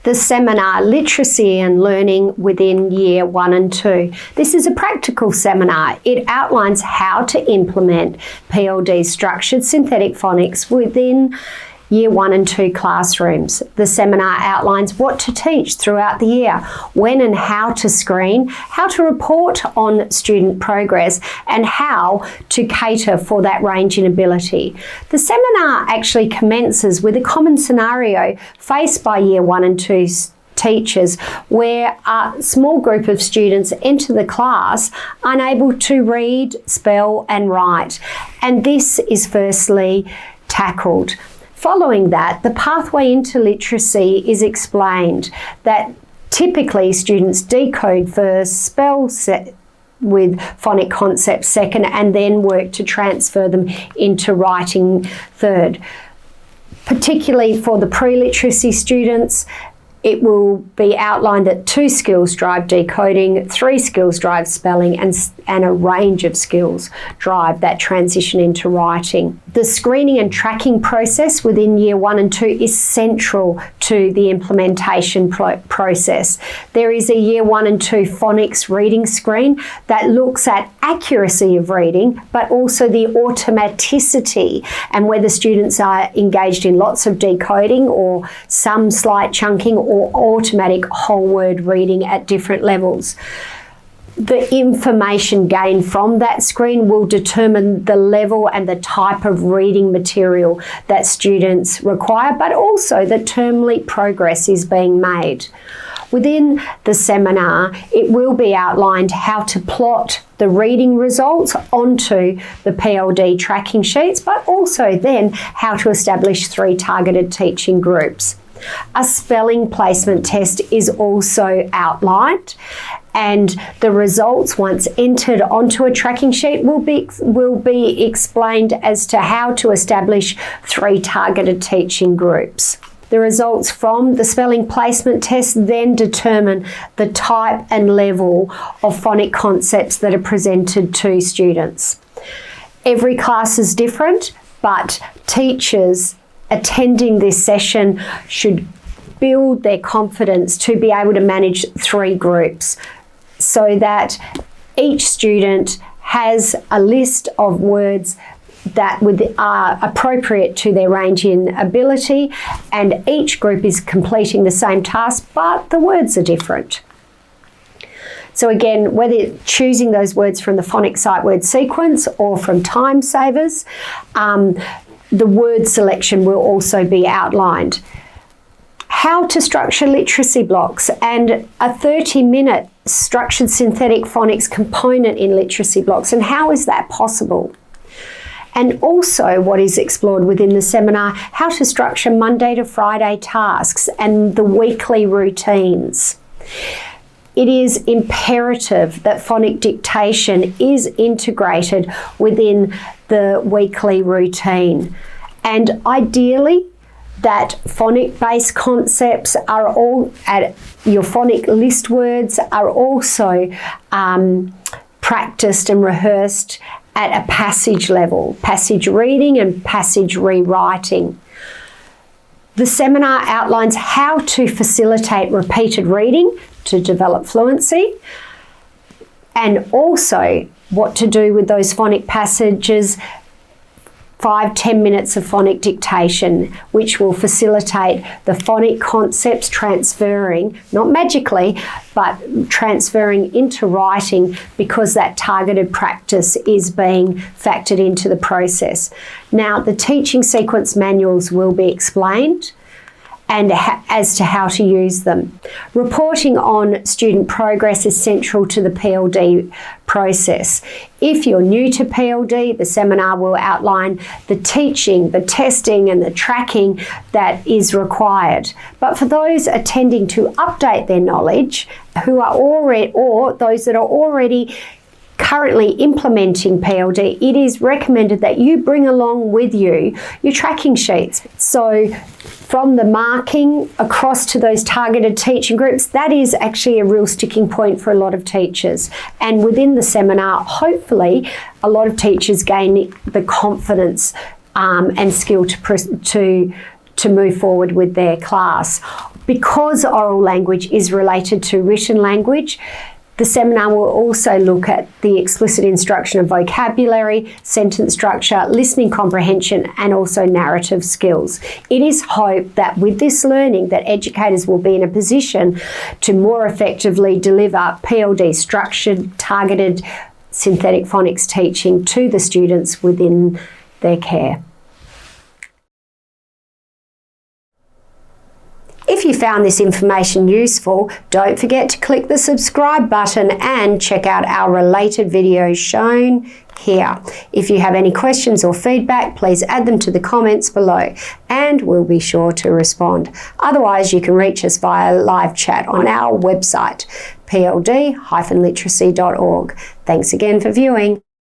The seminar, Literacy and Learning within Year 1 and 2. This is a practical seminar. It outlines how to implement PLD's structured synthetic phonics within Year 1 and 2 classrooms. The seminar outlines what to teach throughout the year, when and how to screen, how to report on student progress, and how to cater for that range in ability. The seminar actually commences with a common scenario faced by Year 1 and 2 teachers, where a small group of students enter the class unable to read, spell, and write. And this is firstly tackled. Following that, the pathway into literacy is explained, that typically students decode first, spell with phonic concepts second, and then work to transfer them into writing third. Particularly for the pre-literacy students, it will be outlined that 2 skills drive decoding, 3 skills drive spelling, and a range of skills drive that transition into writing. The screening and tracking process within Year 1 and 2 is central to the implementation process. There is a Year 1 and 2 phonics reading screen that looks at accuracy of reading, but also the automaticity and whether students are engaged in lots of decoding or some slight chunking or automatic whole word reading at different levels. The information gained from that screen will determine the level and the type of reading material that students require, but also the termly progress is being made. Within the seminar, it will be outlined how to plot the reading results onto the PLD tracking sheets, but also then how to establish 3 targeted teaching groups. A spelling placement test is also outlined, and the results, once entered onto a tracking sheet, will be explained as to how to establish 3 targeted teaching groups. The results from the spelling placement test then determine the type and level of phonic concepts that are presented to students. Every class is different, but teachers attending this session should build their confidence to be able to manage 3 groups so that each student has a list of words that are appropriate to their range in ability, and each group is completing the same task, but the words are different. So again, whether choosing those words from the phonic sight word sequence or from time savers, the word selection will also be outlined. How to structure literacy blocks and a 30-minute structured synthetic phonics component in literacy blocks, and how is that possible? And also what is explored within the seminar, how to structure Monday to Friday tasks and the weekly routines. It is imperative that phonic dictation is integrated within the weekly routine, and ideally that phonic-based concepts are all at your phonic list words are also practiced and rehearsed at a passage level, passage reading and passage rewriting. The seminar outlines how to facilitate repeated reading to develop fluency, and also what to do with those phonic passages, 5-10 minutes of phonic dictation, which will facilitate the phonic concepts transferring, not magically, but transferring into writing, because that targeted practice is being factored into the process. Now, the teaching sequence manuals will be explained and as to how to use them. Reporting on student progress is central to the PLD process. If you're new to PLD, the seminar will outline the teaching, the testing and the tracking that is required. But for those attending to update their knowledge, who are already, or those that are already currently implementing PLD, it is recommended that you bring along with you your tracking sheets. So from the marking across to those targeted teaching groups, that is actually a real sticking point for a lot of teachers. And within the seminar, hopefully, a lot of teachers gain the confidence and skill to move forward with their class. Because oral language is related to written language, the seminar will also look at the explicit instruction of vocabulary, sentence structure, listening comprehension, and also narrative skills. It is hoped that with this learning that educators will be in a position to more effectively deliver PLD's structured, targeted synthetic phonics teaching to the students within their care. If you found this information useful, don't forget to click the subscribe button and check out our related videos shown here. If you have any questions or feedback, please add them to the comments below and we'll be sure to respond. Otherwise, you can reach us via live chat on our website, pld-literacy.org. Thanks again for viewing.